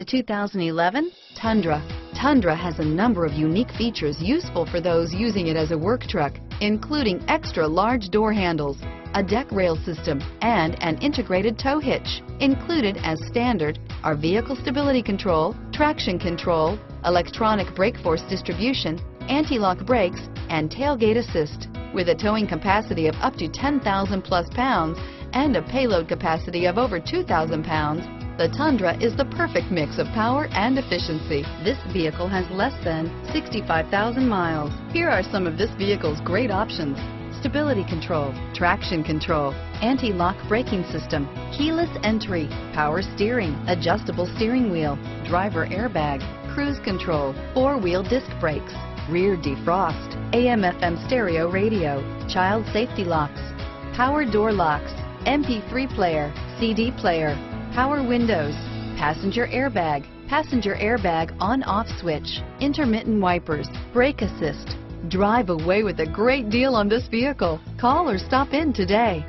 The 2011 Tundra. Tundra has a number of unique features useful for those using it as a work truck, including extra large door handles, a deck rail system, and an integrated tow hitch. Included as standard are vehicle stability control, traction control, electronic brake force distribution, anti-lock brakes, and tailgate assist. With a towing capacity of up to 10,000 plus pounds and a payload capacity of over 2,000 pounds, the Tundra is the perfect mix of power and efficiency. This vehicle has less than 65,000 miles. Here are some of this vehicle's great options: stability control, traction control, anti-lock braking system, keyless entry, power steering, adjustable steering wheel, driver airbag, cruise control, four-wheel disc brakes, rear defrost, AM/FM stereo radio, child safety locks, power door locks, MP3 player, CD player, power windows, passenger airbag on-off switch, intermittent wipers, brake assist. Drive away with a great deal on this vehicle. Call or stop in today.